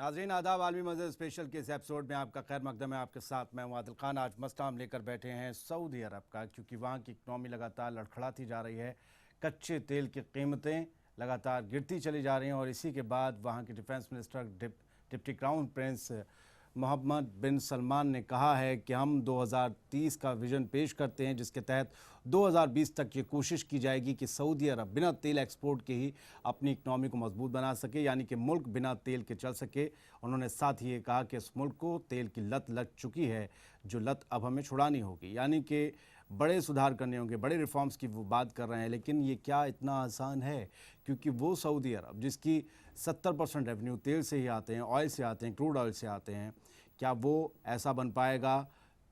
नाज़रीन आदाब, आलमी मंज़र स्पेशल के इस एपिसोड में आपका खैर मकदम है। आपके साथ मैं हूं आदिल खान। आज मसला लेकर बैठे हैं सऊदी अरब का, क्योंकि वहां की इकनॉमी लगातार लड़खड़ाती जा रही है। कच्चे तेल की कीमतें लगातार गिरती चली जा रही हैं और इसी के बाद वहां के defence minister deputy crown prince Mohammed bin Salman ने कहा है कि हम 2030 का विज़न पेश करते हैं, जिसके तहत 2020 तक ये कोशिश की जाएगी कि सऊदी अरब बिना तेल एक्सपोर्ट के ही अपनी इकनॉमी को मजबूत बना सके, यानी कि मुल्क बिना तेल के चल सके। उन्होंने साथ ही ये कहा कि इस मुल्क को तेल की लत लग चुकी है, जो लत अब हमें छुड़ानी होगी, यानी कि बड़े सुधार करने होंगे, बड़े रिफॉर्म्स की वो बात कर रहे हैं। लेकिन ये क्या इतना आसान है? क्योंकि वो सऊदी अरब जिसकी 70% रेवेन्यू तेल से ही आते हैं, ऑयल से आते हैं, क्रूड ऑयल से आते हैं, क्या वो ऐसा बन पाएगा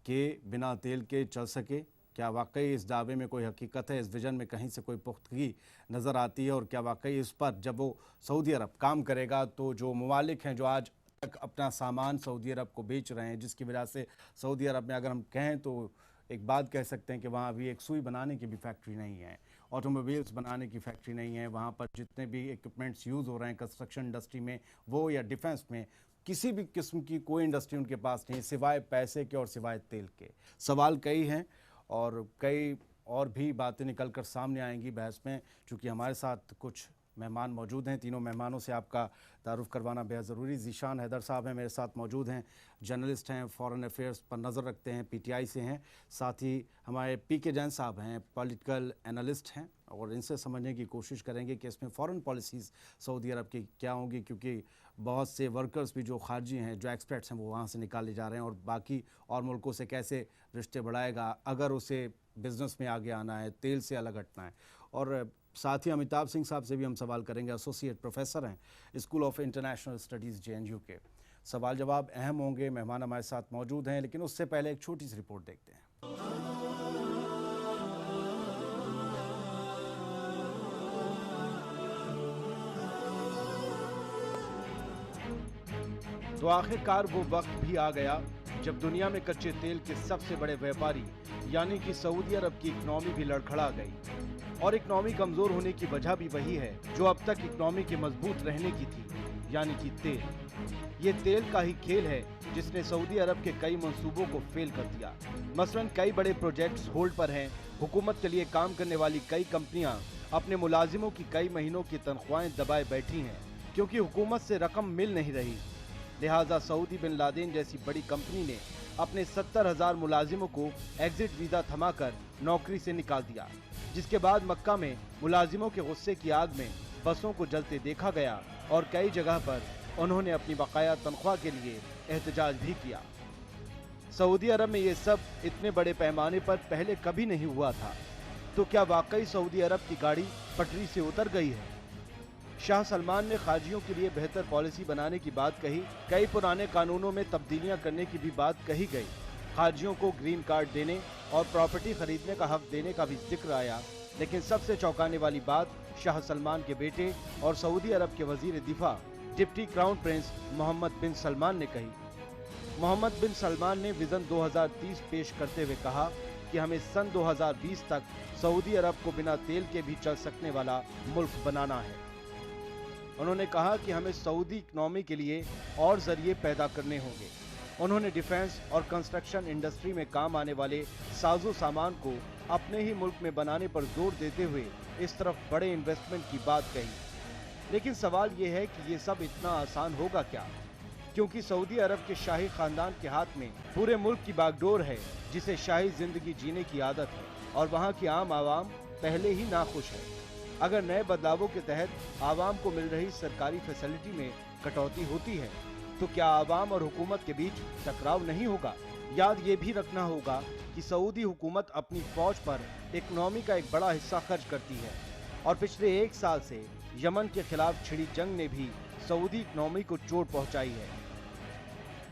कि बिना तेल के चल सके? क्या वाकई इस दावे में कोई हकीकत है? इस विज़न में कहीं से कोई पुख्तगी नज़र आती है? और क्या वाकई इस पर जब वो सऊदी अरब काम करेगा तो जो ममालिक हैं जो आज तक अपना सामान सऊदी अरब को बेच रहे हैं, जिसकी वजह से सऊदी अरब में अगर हम कहें तो एक बात कह सकते हैं कि वहाँ अभी एक सुई बनाने की भी फैक्ट्री नहीं है, ऑटोमोबाइल्स बनाने की फैक्ट्री नहीं है। वहाँ पर जितने भी इक्विपमेंट्स यूज़ हो रहे हैं कंस्ट्रक्शन इंडस्ट्री में वो या डिफेंस में, किसी भी किस्म की कोई इंडस्ट्री उनके पास नहीं, सिवाय पैसे के और सिवाय तेल के। सवाल कई हैं और कई और भी बातें निकल कर सामने आएंगी बहस में। चूँकि हमारे साथ कुछ मेहमान मौजूद हैं, तीनों मेहमानों से आपका तारुफ करवाना बेहद ज़रूरी। ज़ीशान हैदर साहब हैं मेरे साथ मौजूद हैं, जर्नलिस्ट हैं, फॉरेन अफेयर्स पर नज़र रखते हैं, पीटीआई से हैं। साथ ही हमारे पीके जैन साहब हैं, पॉलिटिकल एनालिस्ट हैं, और इनसे समझने की कोशिश करेंगे कि इसमें फ़ॉरेन पॉलिसीज़ सऊदी अरब की क्या होंगी, क्योंकि बहुत से वर्कर्स भी जो खारजी हैं, जो एक्सपर्ट्स हैं, वो वहाँ से निकाले जा रहे हैं और बाकी और मुल्कों से कैसे रिश्ते बढ़ाएगा अगर उसे बिज़नेस में आगे आना है, तेल से अलग हटना है। और साथ ही अमिताभ सिंह साहब से भी हम सवाल करेंगे, एसोसिएट प्रोफेसर हैं school of international studies JNU के। सवाल जवाब अहम होंगे। मेहमान हमारे साथ मौजूद हैं, लेकिन उससे पहले एक छोटी सी रिपोर्ट देखते हैं। तो आखिरकार वो वक्त भी आ गया जब दुनिया में कच्चे तेल के सबसे बड़े व्यापारी यानी कि सऊदी अरब की इकनॉमी भी लड़खड़ा गई। और इकनॉमी कमजोर होने की वजह भी वही है जो अब तक इकनॉमी के मजबूत रहने की थी, यानी कि तेल। ये तेल का ही खेल है जिसने सऊदी अरब के कई मंसूबों को फेल कर दिया। मसलन कई बड़े प्रोजेक्ट्स होल्ड पर हैं, हुकूमत के लिए काम करने वाली कई कंपनियां अपने मुलाजिमों की कई महीनों की तनख्वाहें दबाए बैठी हैं क्योंकि हुकूमत से रकम मिल नहीं रही। लिहाजा सऊदी बिन लादेन जैसी बड़ी कंपनी ने अपने 70,000 मुलाजिमों को एग्जिट वीजा थमाकर नौकरी से निकाल दिया, जिसके बाद मक्का में मुलाजिमों के गुस्से की आग में बसों को जलते देखा गया और कई जगह पर उन्होंने अपनी बकाया तनख्वाह के लिए एहतजाज भी किया। सऊदी अरब में ये सब इतने बड़े पैमाने पर पहले कभी नहीं हुआ था। तो क्या वाकई सऊदी अरब की गाड़ी पटरी से उतर गई है? शाह सलमान ने खारजियों के लिए बेहतर पॉलिसी बनाने की बात कही, कई पुराने कानूनों में तब्दीलियां करने की भी बात कही गई, खारजियों को ग्रीन कार्ड देने और प्रॉपर्टी खरीदने का हक देने का भी जिक्र आया। लेकिन सबसे चौंकाने वाली बात शाह सलमान के बेटे और सऊदी अरब के वजीर दिफा deputy crown prince Mohammed bin Salman ने कही। मोहम्मद बिन सलमान ने विजन 2030 पेश करते हुए कहा कि हमें सन 2020 तक सऊदी अरब को बिना तेल के भी चल सकने वाला मुल्क बनाना है। उन्होंने कहा कि हमें सऊदी इकनॉमी के लिए और जरिए पैदा करने होंगे। उन्होंने डिफेंस और कंस्ट्रक्शन इंडस्ट्री में काम आने वाले साजो सामान को अपने ही मुल्क में बनाने पर जोर देते हुए इस तरफ बड़े इन्वेस्टमेंट की बात कही। लेकिन सवाल ये है कि ये सब इतना आसान होगा क्या? क्योंकि सऊदी अरब के शाही खानदान के हाथ में पूरे मुल्क की बागडोर है, जिसे शाही जिंदगी जीने की आदत है और वहाँ की आम आवाम पहले ही नाखुश है। अगर नए बदलावों के तहत आवाम को मिल रही सरकारी फैसिलिटी में कटौती होती है तो क्या आवाम और हुकूमत के बीच टकराव नहीं होगा? याद ये भी रखना होगा कि सऊदी हुकूमत अपनी फौज पर इकनॉमी का एक बड़ा हिस्सा खर्च करती है और पिछले 1 साल से यमन के खिलाफ छिड़ी जंग ने भी सऊदी इकनॉमी को चोट पहुंचाई है।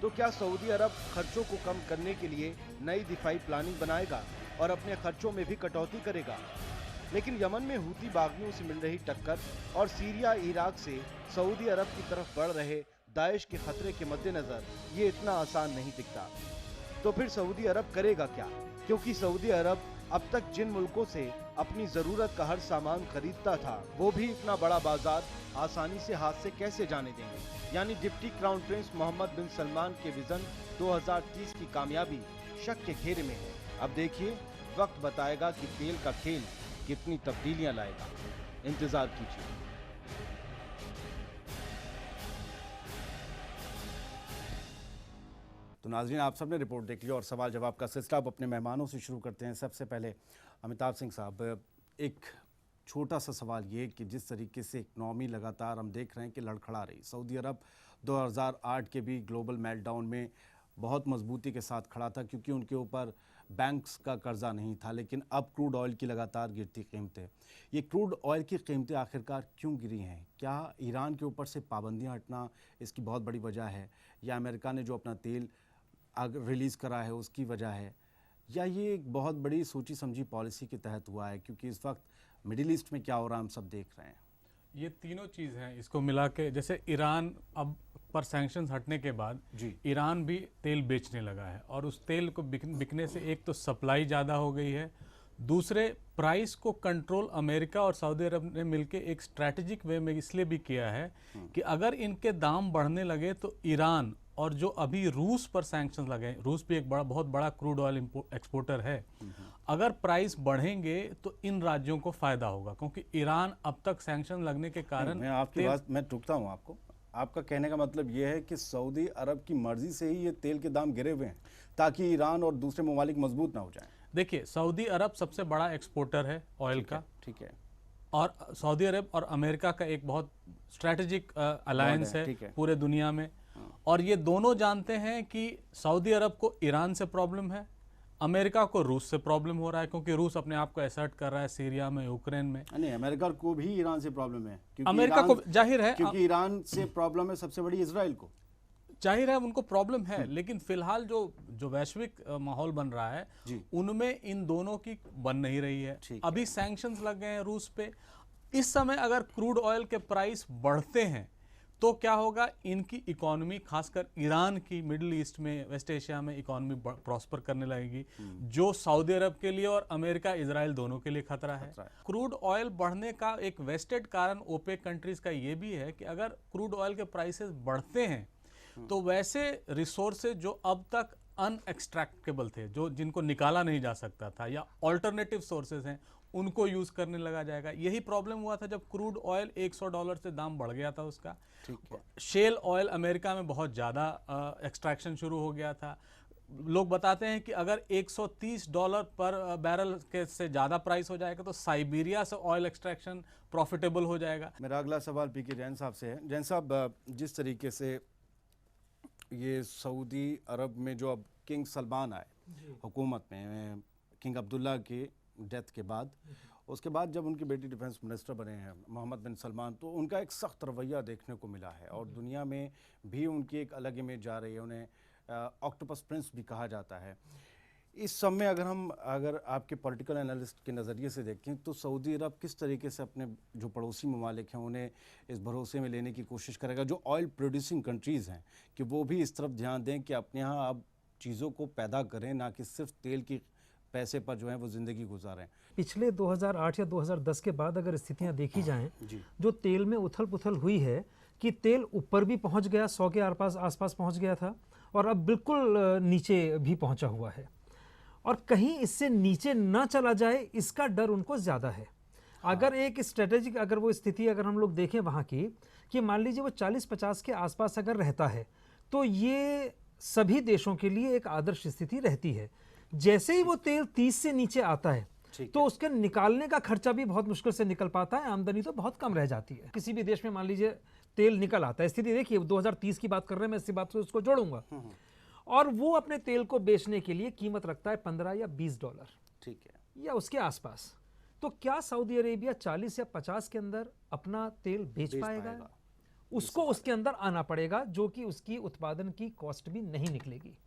तो क्या सऊदी अरब खर्चों को कम करने के लिए नई दिफाई प्लानिंग बनाएगा और अपने खर्चों में भी कटौती करेगा? लेकिन यमन में हूती बागियों से मिल रही टक्कर और सीरिया इराक से सऊदी अरब की तरफ बढ़ रहे दाइश के खतरे के मद्देनजर ये इतना आसान नहीं दिखता। तो फिर सऊदी अरब करेगा क्या? क्योंकि सऊदी अरब अब तक जिन मुल्कों से अपनी जरूरत का हर सामान खरीदता था, वो भी इतना बड़ा बाजार आसानी से हाथ से कैसे जाने देंगे। यानी deputy crown prince Mohammed bin Salman के विजन 2030 की कामयाबी शक के घेरे में है। अब देखिए, वक्त बताएगा कि तेल का खेल कितनी तब्दीलियां लाएगा। इंतजार कीजिए। तो नाज़रीन, आप सबने रिपोर्ट देख ली और सवाल जवाब का सिलसिला अब अपने मेहमानों से शुरू करते हैं। सबसे पहले अमिताभ सिंह साहब, एक छोटा सा सवाल ये कि जिस तरीके से इकनॉमी लगातार हम देख रहे हैं कि लड़खड़ा रही, सऊदी अरब 2008 के भी ग्लोबल मेल्टडाउन में बहुत मजबूती के साथ खड़ा था क्योंकि उनके ऊपर बैंक्स का कर्जा नहीं था, लेकिन अब क्रूड ऑयल की लगातार गिरती कीमतें, ये क्रूड ऑयल की कीमतें आखिरकार क्यों गिरी हैं? क्या ईरान के ऊपर से पाबंदियां हटना इसकी बहुत बड़ी वजह है, या अमेरिका ने जो अपना तेल रिलीज़ करा है उसकी वजह है, या ये एक बहुत बड़ी सोची समझी पॉलिसी के तहत हुआ है? क्योंकि इस वक्त मिडिल ईस्ट में क्या हो रहा है हम सब देख रहे हैं। ये तीनों चीज़ हैं, इसको मिला के जैसे ईरान अब पर सैंक्शंस हटने के बाद ईरान भी तेल बेचने लगा है और उस तेल को बिकने से एक तो सप्लाई ज़्यादा हो गई है, दूसरे प्राइस को कंट्रोल अमेरिका और सऊदी अरब ने मिलके एक स्ट्रैटेजिक वे में इसलिए भी किया है कि अगर इनके दाम बढ़ने लगे तो ईरान और जो अभी रूस पर सैंक्शंस लगे, रूस भी एक बहुत बड़ा क्रूड ऑयल एक्सपोर्टर है, अगर प्राइस बढ़ेंगे तो इन राज्यों को फायदा होगा क्योंकि ईरान अब तक सैंक्शन लगने के कारण। मैं आपकी बात मैं टूकता हूँ आपको, आपका कहने का मतलब यह है कि सऊदी अरब की मर्जी से ही ये तेल के दाम गिरे हुए हैं ताकि ईरान और दूसरे ममालिक मजबूत ना हो जाएं। देखिए, सऊदी अरब सबसे बड़ा एक्सपोर्टर है ऑयल का, ठीक है, और सऊदी अरब और अमेरिका का एक बहुत स्ट्रैटेजिक अलायंस है पूरे दुनिया में, और ये दोनों जानते हैं कि सऊदी अरब को ईरान से प्रॉब्लम है, अमेरिका को रूस से प्रॉब्लम हो रहा है क्योंकि रूस अपने आप को असर्ट कर रहा है सीरिया में, यूक्रेन में। नहीं, अमेरिका को भी ईरान से प्रॉब्लम है, अमेरिका को जाहिर है, क्योंकि ईरान से प्रॉब्लम है सबसे बड़ी इजराइल को, जाहिर है उनको प्रॉब्लम है, लेकिन फिलहाल जो वैश्विक माहौल बन रहा है उनमें इन दोनों की बन नहीं रही है। अभी सैंक्शंस लग गए हैं रूस पे। इस समय अगर क्रूड ऑयल के प्राइस बढ़ते हैं तो क्या होगा, इनकी इकोनॉमी, खासकर ईरान की मिडिल ईस्ट में, वेस्ट एशिया में इकोनॉमी प्रॉस्पर करने लगेगी, जो सऊदी अरब के लिए और अमेरिका इजराइल दोनों के लिए खतरा है। क्रूड ऑयल बढ़ने का एक वेस्टेड कारण ओपेक कंट्रीज का ये भी है कि अगर क्रूड ऑयल के प्राइसेस बढ़ते हैं तो वैसे रिसोर्सेज जो अब तक अनएक्सट्रैक्टेबल थे, जो जिनको निकाला नहीं जा सकता था, या ऑल्टरनेटिव सोर्सेज हैं, उनको यूज करने लगा जाएगा। यही प्रॉब्लम हुआ था जब क्रूड ऑयल $100 से दाम बढ़ गया था उसका। शेल ऑयल अमेरिका में बहुत ज़्यादा एक्सट्रैक्शन शुरू हो गया था। लोग बताते हैं कि अगर $130 पर बैरल के से ज़्यादा प्राइस हो जाएगा तो साइबेरिया से ऑयल एक्सट्रैक्शन प्रॉफिटेबल हो जाएगा। मेरा अगला सवाल पीके जैन साहब से है। जैन साहब, जिस तरीके से ये सऊदी अरब में जो अब किंग सलमान आए हुकूमत में, किंग अब्दुल्ला के डेथ के बाद, उसके बाद जब उनकी बेटी डिफेंस मिनिस्टर बने हैं मोहम्मद बिन सलमान, तो उनका एक सख्त रवैया देखने को मिला है और दुनिया में भी उनकी एक अलग इमेज जा रही है। उन्हें ऑक्टोपस प्रिंस भी कहा जाता है। इस समय अगर आपके पॉलिटिकल एनालिस्ट के नज़रिए से देखें तो सऊदी अरब किस तरीके से अपने जो पड़ोसी ममालिक हैं उन्हें इस भरोसे में लेने की कोशिश करेगा, जो ऑयल प्रोड्यूसिंग कंट्रीज़ हैं, कि वो भी इस तरफ ध्यान दें कि अपने यहाँ अब चीज़ों को पैदा करें, ना कि सिर्फ तेल की पैसे पर जो है वो ज़िंदगी गुजारें। पिछले 2008 या 2010 के बाद अगर स्थितियां देखी जाएं, जो तेल में उथल पुथल हुई है कि तेल ऊपर भी पहुंच गया, 100 के आसपास पहुंच गया था, और अब बिल्कुल नीचे भी पहुंचा हुआ है, और कहीं इससे नीचे ना चला जाए इसका डर उनको ज़्यादा है। अगर एक स्ट्रेटेजिक अगर वो स्थिति अगर हम लोग देखें वहाँ की, कि मान लीजिए वो 40-50 के आसपास अगर रहता है तो ये सभी देशों के लिए एक आदर्श स्थिति रहती है। जैसे ही वो तेल 30 से नीचे आता है तो उसके निकालने का खर्चा भी बहुत मुश्किल से निकल पाता है, आमदनी तो बहुत कम रह जाती है। किसी भी देश में मान लीजिए तेल निकल आता है, स्थिति देखिए 2030 की बात कर रहे हैं, मैं इसी बात से उसको जोड़ूंगा, और वो अपने तेल को बेचने के लिए कीमत रखता है $15 या $20, ठीक है, या उसके आसपास। तो क्या सऊदी अरेबिया 40 या 50 के अंदर अपना तेल बेच पाएगा? उसको उसके अंदर आना पड़ेगा, जो कि उसकी उत्पादन की कॉस्ट भी नहीं निकलेगी।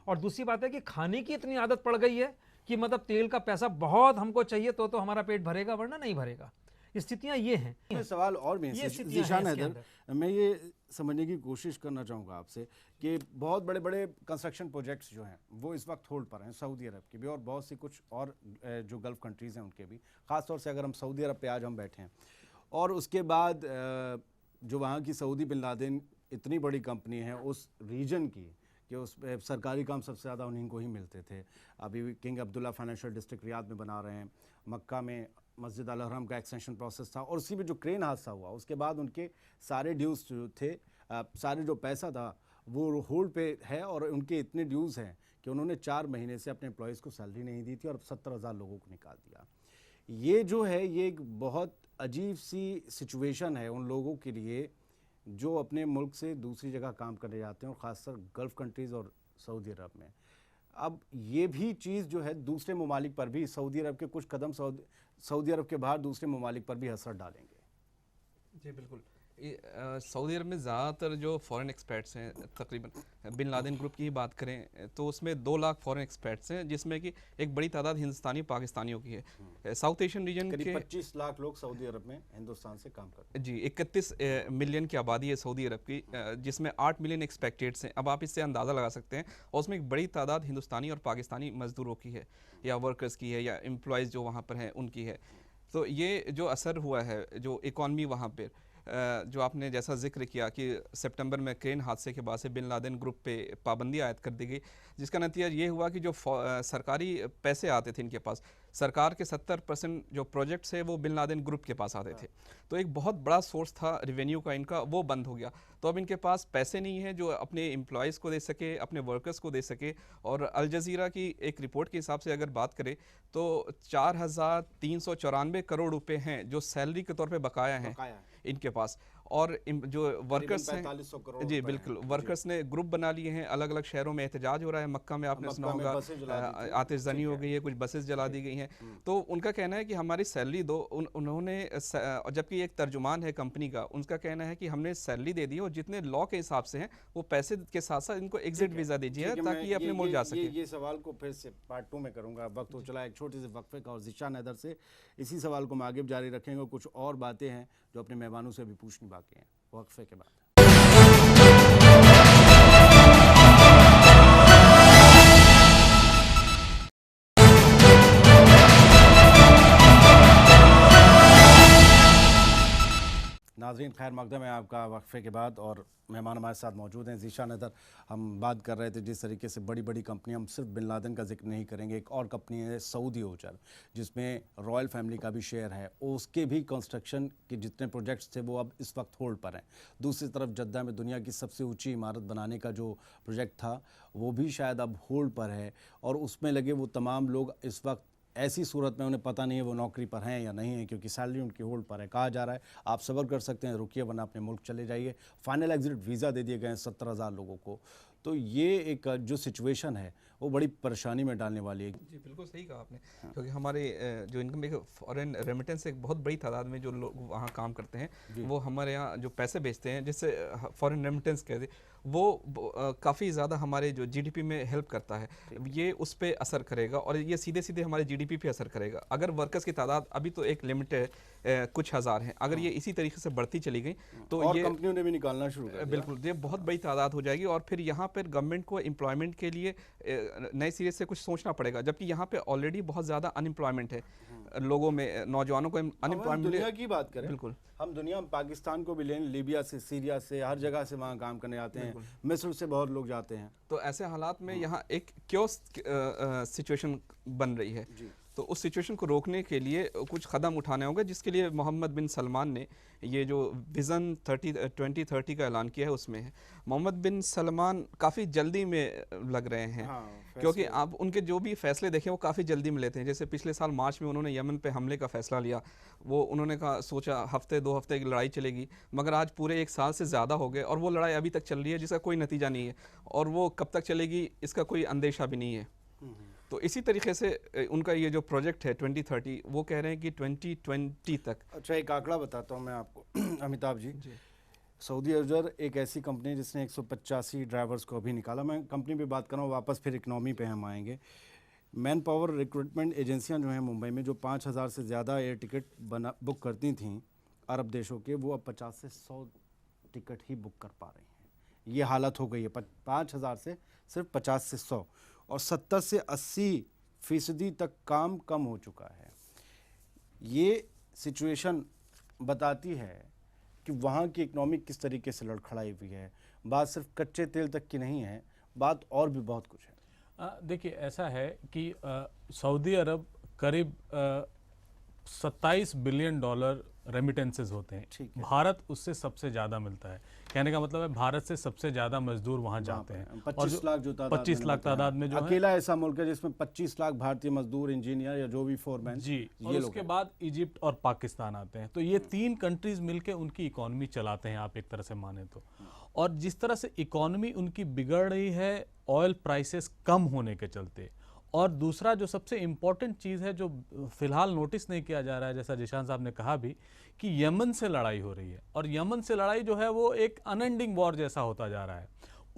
और दूसरी बात है कि खाने की इतनी आदत पड़ गई है कि मतलब तेल का पैसा बहुत हमको चाहिए तो हमारा पेट भरेगा, वरना नहीं भरेगा। स्थितियां ये हैं। ये सवाल और भी ये है स्थितियां हैं ज़ीशान इसके हैदर, मैं ये समझने की कोशिश करना चाहूँगा आपसे कि बहुत बड़े बड़े कंस्ट्रक्शन प्रोजेक्ट्स जो हैं वो इस वक्त होल्ड पर हैं, सऊदी अरब के भी और बहुत सी कुछ और जो गल्फ़ कंट्रीज़ हैं उनके भी। ख़ासतौर से अगर हम सऊदी अरब पे आज हम बैठे हैं और उसके बाद जो वहाँ की सऊदी बिन लादेन इतनी बड़ी कंपनी है उस रीजन की कि उस सरकारी काम सबसे ज़्यादा उन्हीं को ही मिलते थे। अभी king Abdullah financial district Riyadh में बना रहे हैं, मक्का में मस्जिद अल हरम का एक्सटेंशन प्रोसेस था और उसी में जो क्रेन हादसा हुआ उसके बाद उनके सारे ड्यूज़ जो थे, सारे जो पैसा था वो होल्ड पे है और उनके इतने ड्यूज़ हैं कि उन्होंने 4 महीने से अपने एम्प्लॉयज़ को सैलरी नहीं दी थी और 70,000 लोगों को निकाल दिया। ये जो है ये एक बहुत अजीब सी सिचुएशन है उन लोगों के लिए जो अपने मुल्क से दूसरी जगह काम करने जाते हैं और ख़ासकर गल्फ़ कंट्रीज़ और सऊदी अरब में। अब ये भी चीज़ जो है दूसरे ममालिक पर भी, सऊदी अरब के कुछ कदम सऊदी अरब के बाहर दूसरे ममालिक पर भी असर डालेंगे। जी बिल्कुल, सऊदी अरब में ज़्यादातर जो फॉरेन एक्सपर्ट्स हैं, तकरीबन बिन लादेन ग्रुप की ही बात करें तो उसमें 2 लाख फॉरेन एक्सपर्ट्स हैं जिसमें कि एक बड़ी तादाद हिंदुस्तानी पाकिस्तानियों की है। साउथ एशियन रीजन के 25 लाख लोग सऊदी अरब में हिंदुस्तान से काम करते हैं। जी 31 मिलियन की आबादी है सऊदी अरब की, जिसमें 8 मिलियन एक्सपेक्टेड्स हैं। अब आप इससे अंदाज़ा लगा सकते हैं और उसमें एक बड़ी तादाद हिंदुस्तानी और पाकिस्तानी मज़दूरों की है या वर्कर्स की है या एम्प्लॉयज़ जो वहाँ पर हैं उनकी है। तो ये जो असर हुआ है जो इकॉनमी वहाँ पर, जो आपने जैसा जिक्र किया कि सितंबर में क्रेन हादसे के बाद से बिन लादेन ग्रुप पे पाबंदी आयद कर दी गई, जिसका नतीजा ये हुआ कि जो सरकारी पैसे आते थे इनके पास, सरकार के 70% जो प्रोजेक्ट्स है वो बिन लादेन ग्रुप के पास आते थे, तो एक बहुत बड़ा सोर्स था रिवेन्यू का इनका, वो बंद हो गया। तो अब इनके पास पैसे नहीं है जो अपने एम्प्लॉयज़ को दे सके, अपने वर्कर्स को दे सके। और अल जज़ीरा की एक रिपोर्ट के हिसाब से अगर बात करें तो 4,394 करोड़ रुपए हैं जो सैलरी के तौर पे बकाया हैं इनके पास। और जो वर्कर्स हैं, जी बिल्कुल, वर्कर्स ने ग्रुप बना लिए हैं, अलग अलग शहरों में एहतजाज हो रहा है। मक्का में आपने सुना होगा आतिशदानी हो गई है, कुछ बसेस जला दी गई हैं। तो उनका कहना है कि हमारी सैलरी दो। उन्होंने, जबकि एक तर्जुमान है कंपनी का, उनका कहना है कि हमने सैलरी दे दी और जितने लॉ के हिसाब से हैं वो पैसे के साथ साथ इनको एग्जिट वीज़ा दीजिए ताकि ये अपने मुल्क जा सके। ये सवाल को फिर से पार्ट 2 में करूंगा, वक्त हो चला एक छोटे से वक्फे का। और ज़ीशान हैदर से इसी सवाल को हम आगे जारी रखेंगे। कुछ और बातें हैं जो अपने मेहमानों से भी पूछनी बाकी हैं, वक्फे के बाद। नाज़रीन, खैर मकदम है आपका वक्फे के बाद और मेहमान हमारे साथ मौजूद हैं। ज़ीशान हैदर, हम बात कर रहे थे जिस तरीके से बड़ी बड़ी कंपनियां, हम सिर्फ बिन लादेन का जिक्र नहीं करेंगे, एक और कंपनी है सऊदी ओजर जिसमें रॉयल फैमिली का भी शेयर है, उसके भी कंस्ट्रक्शन के जितने प्रोजेक्ट्स थे वो अब इस वक्त होल्ड पर हैं। दूसरी तरफ जद्दा में दुनिया की सबसे ऊँची इमारत बनाने का जो प्रोजेक्ट था वो भी शायद अब होल्ड पर है और उसमें लगे वो तमाम लोग इस वक्त ऐसी सूरत में उन्हें पता नहीं है वो नौकरी पर हैं या नहीं है, क्योंकि सैलरी उनकी होल्ड पर है। कहा जा रहा है आप सब्र कर सकते हैं, रुकिए वरना अपने मुल्क चले जाइए। फाइनल एग्जिट वीज़ा दे दिए गए हैं 70,000 लोगों को। तो ये एक जो सिचुएशन है वो बड़ी परेशानी में डालने वाली है। जी बिल्कुल सही कहा आपने, क्योंकि हमारे जो इनकम एक फॉरेन रेमिटेंस एक बहुत बड़ी तादाद में जो लोग वहाँ काम करते हैं वो हमारे यहाँ जो पैसे भेजते हैं जिससे फॉरेन रेमिटेंस कहते हैं, वो काफ़ी ज़्यादा हमारे जो जीडीपी में हेल्प करता है। ये उस पर असर करेगा और ये सीधे सीधे हमारे जीडीपी पे असर करेगा। अगर वर्कर्स की तादाद अभी तो एक लिमिट है, कुछ हज़ार हैं, अगर ये इसी तरीके से बढ़ती चली गई तो और ये कंपनियों ने भी निकालना शुरू कर दिया। बिल्कुल, ये बहुत बड़ी तादाद हो जाएगी और फिर यहाँ पर गवर्नमेंट को एम्प्लॉयमेंट के लिए नए सिरे से कुछ सोचना पड़ेगा, जबकि यहाँ पे ऑलरेडी बहुत ज़्यादा अनएम्प्लॉयमेंट है लोगों में, नौजवानों को अनएम्प्लॉयमेंट। दुनिया की बात करें, बिल्कुल हम दुनिया में पाकिस्तान को भी लें, लीबिया से, सीरिया से, हर जगह से वहाँ काम करने आते हैं, मिस्र से बहुत लोग जाते हैं। तो ऐसे हालात में यहाँ एक क्योस सिचुएशन बन रही है। तो उस सिचुएशन को रोकने के लिए कुछ कदम उठाने होंगे, जिसके लिए मोहम्मद बिन सलमान ने ये जो विज़न 2030 का ऐलान किया है उसमें है। मोहम्मद बिन सलमान काफ़ी जल्दी में लग रहे हैं, क्योंकि आप उनके जो भी फैसले देखें वो काफ़ी जल्दी में लेते हैं। जैसे पिछले साल मार्च में उन्होंने यमन पे हमले का फ़ैसला लिया, वो उन्होंने कहा सोचा हफ्ते 2 हफ्ते की लड़ाई चलेगी, मगर आज पूरे 1 साल से ज़्यादा हो गए और वो लड़ाई अभी तक चल रही है जिसका कोई नतीजा नहीं है और वो कब तक चलेगी इसका कोई अंदेशा भी नहीं है। तो इसी तरीके से उनका ये जो प्रोजेक्ट है 2030, वो कह रहे हैं कि 2020 तक। अच्छा, एक आंकड़ा बताता हूँ मैं आपको अमिताभ जी। सऊदी ओजर एक ऐसी कंपनी है जिसने 185 ड्राइवर्स को अभी निकाला। मैं कंपनी पे बात कर रहा हूँ, वापस फिर इकनॉमी पे हम आएंगे। मैन पावर रिक्रूटमेंट एजेंसियां जो हैं मुंबई में, जो 5,000 से ज़्यादा एयर टिकट बुक करती थीं अरब देशों के, वो अब 50 से 100 टिकट ही बुक कर पा रही हैं। ये हालत हो गई है। 5,000 से सिर्फ 50 से 100, और 70 से 80% तक काम कम हो चुका है। ये सिचुएशन बताती है कि वहाँ की इकनॉमी किस तरीके से लड़खड़ाई हुई है। बात सिर्फ कच्चे तेल तक की नहीं है, बात और भी बहुत कुछ है। देखिए, ऐसा है कि सऊदी अरब करीब 27 बिलियन डॉलर रेमिटेंसेस होते हैं। भारत उससे सबसे ज़्यादा मिलता है। कहने का मतलब है भारत से सबसे ज़्यादा मजदूर वहाँ जाते हैं। 25 लाख जो 25 लाख तादाद में जो अकेला ऐसा मुल्क है जिसमें 25 लाख भारतीय मजदूर, इंजीनियर या जो भी फोरमैन जी, और उसके बाद इजिप्ट और पाकिस्तान आते हैं। तो ये 3 कंट्रीज मिलकर उनकी इकोनॉमी चलाते हैं, आप एक तरह से माने तो। और जिस तरह से इकोनॉमी उनकी बिगड़ रही है ऑयल प्राइसेस कम होने के चलते, और दूसरा जो सबसे इम्पॉर्टेंट चीज़ है जो फिलहाल नोटिस नहीं किया जा रहा है, जैसा जिशान साहब ने कहा भी, कि यमन से लड़ाई हो रही है, और यमन से लड़ाई जो है वो एक अनएंडिंग वॉर जैसा होता जा रहा है।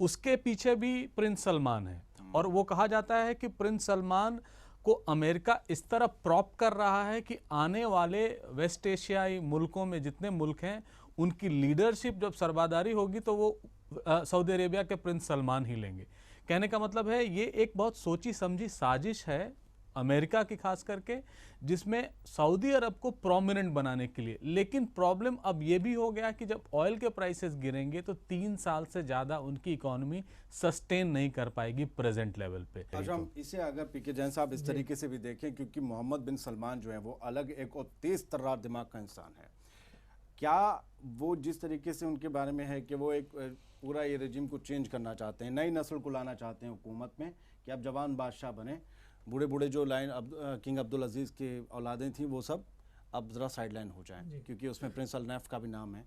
उसके पीछे भी प्रिंस सलमान है, और वो कहा जाता है कि प्रिंस सलमान को अमेरिका इस तरह प्रॉप कर रहा है कि आने वाले वेस्ट एशियाई मुल्कों में जितने मुल्क हैं उनकी लीडरशिप जब सरबादारी होगी तो वो सऊदी अरेबिया के प्रिंस सलमान ही लेंगे। कहने का मतलब है ये एक बहुत सोची समझी साजिश है अमेरिका की खास करके, जिसमें सऊदी अरब को प्रोमिनेंट बनाने के लिए। लेकिन प्रॉब्लम अब ये भी हो गया कि जब ऑयल के प्राइसेस गिरेंगे तो 3 साल से ज़्यादा उनकी इकोनॉमी सस्टेन नहीं कर पाएगी प्रेजेंट लेवल पे। अच्छा, हम इसे अगर पीके जैन साहब इस तरीके से भी देखें, क्योंकि मोहम्मद बिन सलमान जो है वो अलग एक और तेज तर्रार दिमाग का इंसान है। क्या वो जिस तरीके से उनके बारे में है कि वो एक पूरा ये रेजिम को चेंज करना चाहते हैं, नई नस्ल को लाना चाहते हैं हुकूमत में, कि अब जवान बादशाह बने, बूढ़े बूढ़े जो किंग अब्दुल अजीज़ के औलादें थी वो सब अब ज़रा साइडलाइन हो जाएं, क्योंकि उसमें प्रिंस अल नैफ का भी नाम है।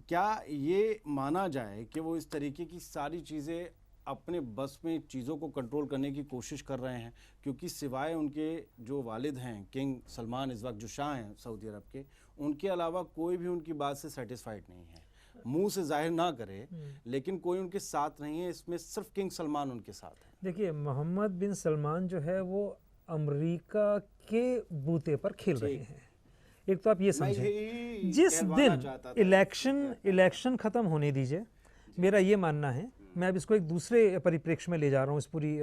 क्या ये माना जाए कि वो इस तरीके की सारी चीज़ें अपने बस में चीज़ों को कंट्रोल करने की कोशिश कर रहे हैं, क्योंकि सिवाय उनके जो वालिद हैं किंग सलमान इस वक्त जो शाह हैं सऊदी अरब के, उनके अलावा कोई भी उनकी बात से सेटिस्फाइड नहीं है। मुंह से जाहिर ना करे, लेकिन कोई उनके साथ नहीं है, इसमें सिर्फ किंग सलमान उनके साथ है। देखिए, मोहम्मद बिन सलमान जो है वो अमेरिका के बूते पर खेल रहे हैं। एक तो आप ये समझें, जिस दिन इलेक्शन खत्म होने दीजिए, मेरा ये मानना है, मैं अब इसको एक दूसरे परिप्रेक्ष्य में ले जा रहा हूँ इस पूरी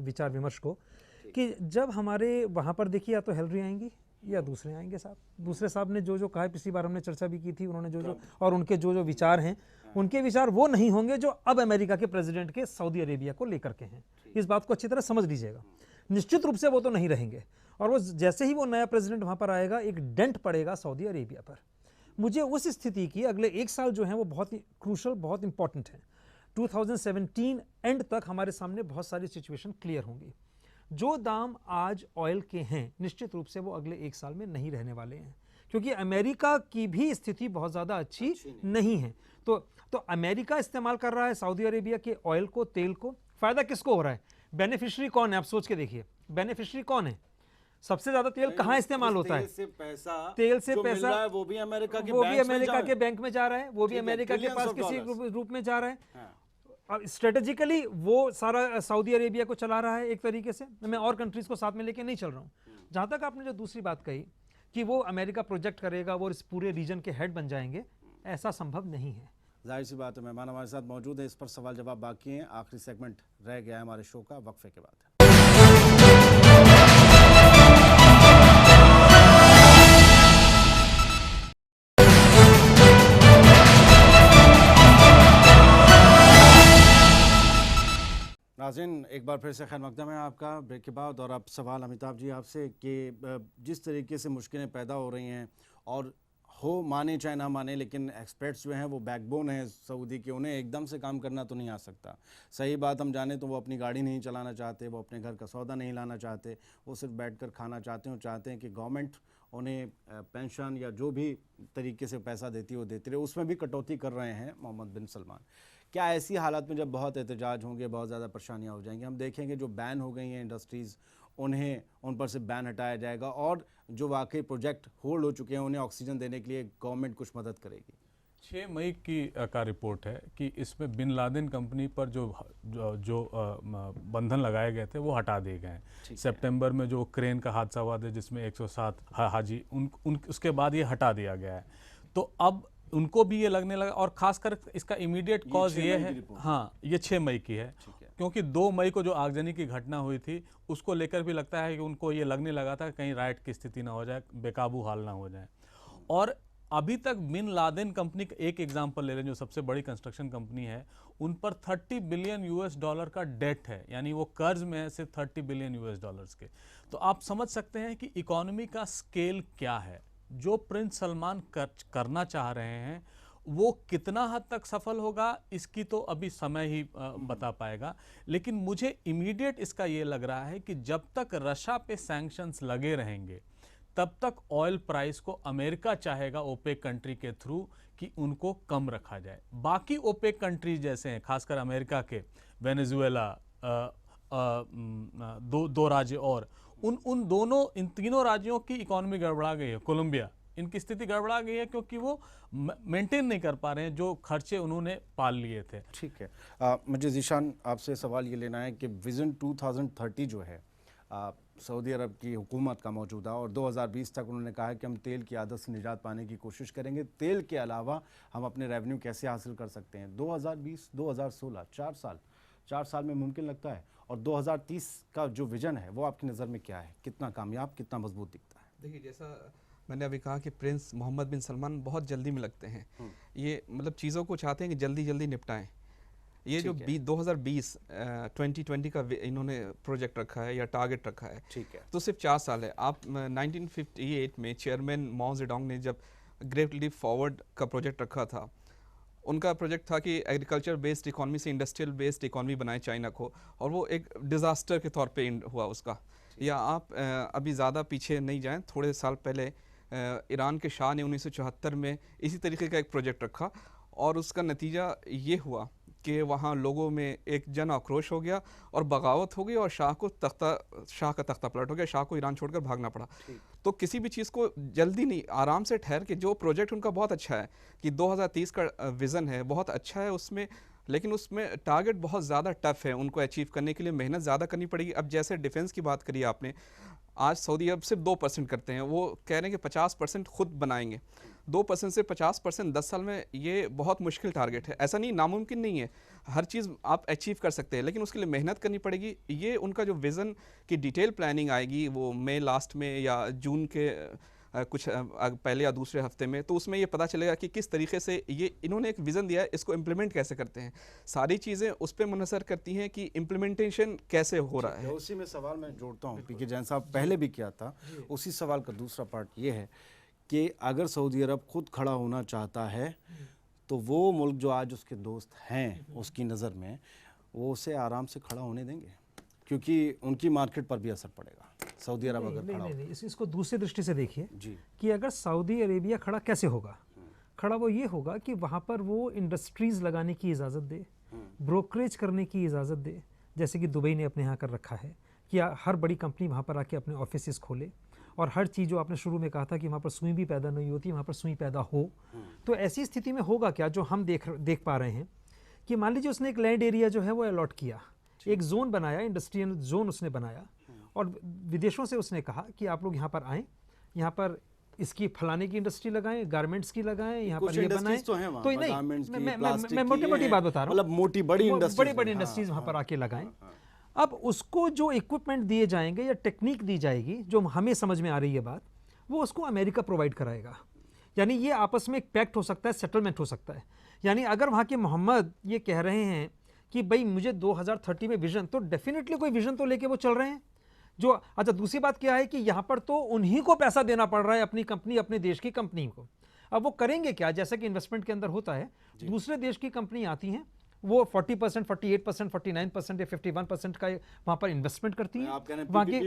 विचार विमर्श को, कि जब हमारे वहाँ पर देखिए या तो हिलरी आएंगी या दूसरे आएंगे साहब। दूसरे साहब ने जो जो कहा है, पिछली बार हमने चर्चा भी की थी, उन्होंने जो जो और उनके जो जो विचार हैं, उनके विचार वो नहीं होंगे जो अब अमेरिका के प्रेसिडेंट के सऊदी अरेबिया को लेकर के हैं। इस बात को अच्छी तरह समझ लीजिएगा। निश्चित रूप से वो तो नहीं रहेंगे, और वो जैसे ही वो नया प्रेसिडेंट वहाँ पर आएगा एक डेंट पड़ेगा सऊदी अरेबिया पर। मुझे उस स्थिति की अगले 1 साल जो है वो बहुत ही क्रूशल, बहुत इंपॉर्टेंट है। 2017 एंड तक हमारे सामने बहुत सारी सिचुएशन क्लियर होंगी। जो दाम आज ऑयल के हैं, निश्चित रूप से वो अगले 1 साल में नहीं रहने वाले हैं, क्योंकि अमेरिका की भी स्थिति बहुत ज़्यादा अच्छी नहीं है। तो अमेरिका इस्तेमाल कर रहा है सऊदी अरेबिया के ऑयल को, तेल को। फ़ायदा किसको हो रहा है? बेनिफिशियरी कौन है? आप सोच के देखिए, बेनिफिशियरी कौन है? सबसे ज्यादा तेल कहाँ इस्तेमाल होता है? तेल से पैसा वो भी अमेरिका के बैंक में जा रहा है, वो भी अमेरिका के पास किसी रूप में जा रहा है। अब स्ट्रेटेजिकली वो सारा सऊदी अरेबिया को चला रहा है एक तरीके से। मैं और कंट्रीज को साथ में लेके नहीं चल रहा हूँ। जहाँ तक आपने जो दूसरी बात कही कि वो अमेरिका प्रोजेक्ट करेगा, वो इस पूरे रीजन के हेड बन जाएंगे, ऐसा संभव नहीं है। जाहिर सी बात है। मेहमान हमारे साथ मौजूद है, इस पर सवाल जवाब बाकी हैं। आखिरी सेगमेंट रह गया है हमारे शो का, वक्फे के बाद। नाज़रीन, एक बार फिर से खैर मकदम है आपका ब्रेक के बाद। और अब सवाल अमिताभ जी आपसे कि जिस तरीके से मुश्किलें पैदा हो रही हैं, और हो माने चाहे ना माने, लेकिन एक्सपर्ट्स जो हैं वो बैकबोन है सऊदी के, उन्हें एकदम से काम करना तो नहीं आ सकता। सही बात हम जाने तो वो अपनी गाड़ी नहीं चलाना चाहते, वो अपने घर का सौदा नहीं लाना चाहते, वो सिर्फ बैठकर खाना चाहते हैं, और चाहते हैं कि गवर्नमेंट उन्हें पेंशन या जो भी तरीके से पैसा देती है वो देती रहे। उसमें भी कटौती कर रहे हैं मोहम्मद बिन सलमान। क्या ऐसी हालात में जब बहुत एहतजाज होंगे, बहुत ज़्यादा परेशानियाँ हो जाएंगी, हम देखेंगे जो बैन हो गई हैं इंडस्ट्रीज़, उन्हें उन पर से बैन हटाया जाएगा, और जो वाकई प्रोजेक्ट होल्ड हो चुके हैं उन्हें ऑक्सीजन देने के लिए गवर्नमेंट कुछ मदद करेगी? 6 मई का रिपोर्ट है कि इसमें बिन लादेन कंपनी पर जो बंधन लगाए गए थे वो हटा दिए गए हैं। सितंबर में जो क्रेन का हादसा हुआ था जिसमें 107 हाजी उसके बाद ये हटा दिया गया है। तो अब उनको भी ये लगने लगा, और खासकर इसका इमीडिएट कॉज ये है, हाँ ये 6 मई की है, क्योंकि 2 मई को जो आगजनी की घटना हुई थी उसको लेकर भी लगता है कि उनको ये लगने लगा था कहीं राइट की स्थिति ना हो जाए, बेकाबू हाल ना हो जाए। और अभी तक बिन लादेन कंपनी का एक एग्जांपल ले लें, जो सबसे बड़ी कंस्ट्रक्शन कंपनी है, उन पर 30 बिलियन यूएस डॉलर का डेट है, यानी वो कर्ज में है सिर्फ 30 बिलियन यूएस डॉलर्स के। तो आप समझ सकते हैं कि इकोनॉमी का स्केल क्या है। जो प्रिंस सलमान करना चाह रहे हैं वो कितना हद तक सफल होगा इसकी तो अभी समय ही बता पाएगा। लेकिन मुझे इमीडिएट इसका ये लग रहा है कि जब तक रशिया पे सैंक्शंस लगे रहेंगे तब तक ऑयल प्राइस को अमेरिका चाहेगा ओपेक कंट्री के थ्रू कि उनको कम रखा जाए। बाकी ओपेक कंट्रीज जैसे हैं, खासकर अमेरिका के वेनेजुएला, दो राज्य और इन तीनों राज्यों की इकोनॉमी गड़बड़ा गई है। कोलंबिया, इनकी स्थिति गड़बड़ा गई है क्योंकि वो मेंटेन नहीं कर पा रहे हैं जो खर्चे उन्होंने पाल लिए थे। ठीक है, मुझे ज़ीशान आपसे सवाल ये लेना है कि विज़न 2030 जो है सऊदी अरब की हुकूमत का मौजूदा, और 2020 तक उन्होंने कहा है कि हम तेल की आदत से निजात पाने की कोशिश करेंगे। तेल के अलावा हम अपने रेवेन्यू कैसे हासिल कर सकते हैं। 2020, 2016, 4 साल में मुमकिन लगता है। और 2030 का जो विजन है वो आपकी नज़र में क्या है, कितना कामयाब, कितना मजबूत दिखता है? देखिए, जैसा मैंने अभी कहा कि प्रिंस मोहम्मद बिन सलमान बहुत जल्दी में लगते हैं। ये मतलब चीज़ों को चाहते हैं कि जल्दी जल्दी निपटाएं। ये जो 2020 का इन्होंने प्रोजेक्ट रखा है या टारगेट रखा है, ठीक है, तो सिर्फ 4 साल है। आप 1958 में चेयरमैन माओ जेडोंग ने जब ग्रेट लीप फॉरवर्ड का प्रोजेक्ट रखा था, उनका प्रोजेक्ट था कि एग्रीकल्चर बेस्ड इकॉनमी से इंडस्ट्रियल बेस्ड इकॉनमी बनाए चाइना को, और वो एक डिज़ास्टर के तौर पे हुआ उसका। या आप अभी ज़्यादा पीछे नहीं जाएं, थोड़े साल पहले ईरान के शाह ने 1974 में इसी तरीके का एक प्रोजेक्ट रखा, और उसका नतीजा ये हुआ कि वहाँ लोगों में एक जन आक्रोश हो गया और बगावत हो गई, और शाह का तख्ता पलट हो गया, शाह को ईरान छोड़कर भागना पड़ा। तो किसी भी चीज़ को जल्दी नहीं, आराम से ठहर के, जो प्रोजेक्ट उनका बहुत अच्छा है कि 2030 का विज़न है बहुत अच्छा है उसमें, लेकिन उसमें टारगेट बहुत ज़्यादा टफ है, उनको अचीव करने के लिए मेहनत ज़्यादा करनी पड़ेगी। अब जैसे डिफेंस की बात करी आपने, आज सऊदी अरब सिर्फ 2% करते हैं, वो कह रहे हैं कि 50% खुद बनाएंगे। 2% से 50% 10 साल में, ये बहुत मुश्किल टारगेट है। ऐसा नहीं, नामुमकिन नहीं है, हर चीज़ आप अचीव कर सकते हैं, लेकिन उसके लिए मेहनत करनी पड़ेगी। ये उनका जो विज़न की डिटेल प्लानिंग आएगी वो मई लास्ट में या जून के कुछ पहले या दूसरे हफ्ते में, तो उसमें ये पता चलेगा कि किस तरीके से ये इन्होंने एक विज़न दिया है, इसको इम्प्लीमेंट कैसे करते हैं। सारी चीज़ें उस पर मुनहसर करती हैं कि इम्प्लीमेंटेशन कैसे हो रहा है। उसी में सवाल मैं जोड़ता हूँ, पीके जैन साहब पहले भी किया था, उसी सवाल का दूसरा पार्ट ये है कि अगर सऊदी अरब खुद खड़ा होना चाहता है तो वो मुल्क जो आज उसके दोस्त हैं उसकी नज़र में, वो उसे आराम से खड़ा होने देंगे, क्योंकि उनकी मार्केट पर भी असर पड़ेगा सऊदी अरब अगर खड़ा हो। नहीं, इसको दूसरी दृष्टि से देखिए कि अगर सऊदी अरेबिया खड़ा कैसे होगा। खड़ा वो ये होगा कि वहाँ पर वो इंडस्ट्रीज़ लगाने की इजाज़त दे, ब्रोकरेज करने की इजाज़त दे, जैसे कि दुबई ने अपने यहाँ कर रखा है कि हर बड़ी कंपनी वहाँ पर आके अपने ऑफिस खोले, और हर चीज़ जो आपने शुरू में कहा था कि वहाँ पर सुई भी पैदा नहीं होती, वहाँ पर सुई पैदा हो। तो ऐसी स्थिति में होगा क्या, जो हम देख पा रहे हैं कि मान लीजिए उसने एक लैंड एरिया जो है वो अलॉट किया, एक जोन बनाया, इंडस्ट्रियल जोन उसने बनाया, और विदेशों से उसने कहा कि आप लोग यहाँ पर आएँ, यहाँ पर इसकी फलाने की इंडस्ट्री लगाएं, गारमेंट्स की लगाएं, यहाँ पर ये बनाएं। तो नहीं, मैं मोटी बात बता रहा हूँ, मतलब बड़ी इंडस्ट्रीज वहाँ पर आके लगाएं। अब उसको जो इक्विपमेंट दिए जाएंगे या टेक्निक दी जाएगी, जो हमें समझ में आ रही है बात, वो उसको अमेरिका प्रोवाइड कराएगा। यानी ये आपस में एक पैक्ट हो सकता है, सेटलमेंट हो सकता है। यानी अगर वहाँ के मोहम्मद ये कह रहे हैं कि भाई मुझे 2030 में विजन, तो डेफिनेटली कोई विजन तो लेके वो चल रहे हैं। जो अच्छा, दूसरी बात क्या है कि यहाँ पर तो उन्हीं को पैसा देना पड़ रहा है, अपनी कंपनी, अपने देश की कंपनी को। अब वो करेंगे क्या, जैसा कि इन्वेस्टमेंट के अंदर होता है, दूसरे देश की कंपनी आती हैं, वो 40%, 48%, 49% या 51% का वहाँ पर इन्वेस्टमेंट करती है। वहाँ के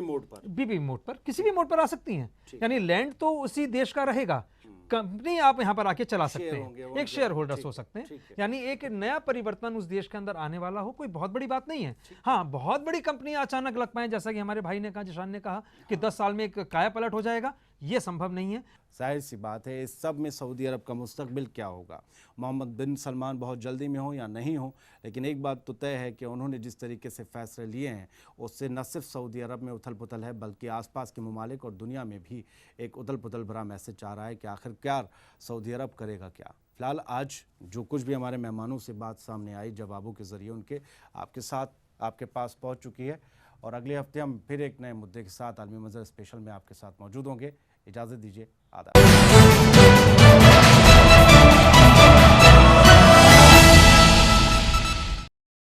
बीबी मोड पर, किसी भी मोड पर आ सकती हैं। यानी लैंड तो उसी देश का रहेगा, कंपनी आप यहाँ पर आके चला सकते हैं, एक शेयर होल्डर्स हो सकते हैं। यानी एक नया परिवर्तन उस देश के अंदर आने वाला हो, कोई बहुत बड़ी बात नहीं है। हाँ, बहुत बड़ी कंपनी अचानक लग पाए, जैसा कि हमारे भाई ने कहा, जिशान ने कहा कि 10 साल में एक काया पलट हो जाएगा, ये संभव नहीं है। जाहिर सी बात है, इस सब में सऊदी अरब का मुस्तकबिल क्या होगा, मोहम्मद बिन सलमान बहुत जल्दी में हो या नहीं हो, लेकिन एक बात तो तय है कि उन्होंने जिस तरीके से फैसले लिए हैं उससे न सिर्फ सऊदी अरब में उथल पुथल है बल्कि आसपास के ममालिक और दुनिया में भी एक उथल पुथल भरा मैसेज आ रहा है कि आखिरकार सऊदी अरब करेगा क्या। फिलहाल आज जो कुछ भी हमारे मेहमानों से बात सामने आई, जवाबों के ज़रिए उनके आपके पास पहुँच चुकी है, और अगले हफ्ते हम फिर एक नए मुद्दे के साथ आलमी मंजर स्पेशल में आपके साथ मौजूद होंगे। इजाज़त दीजिए, आदाब।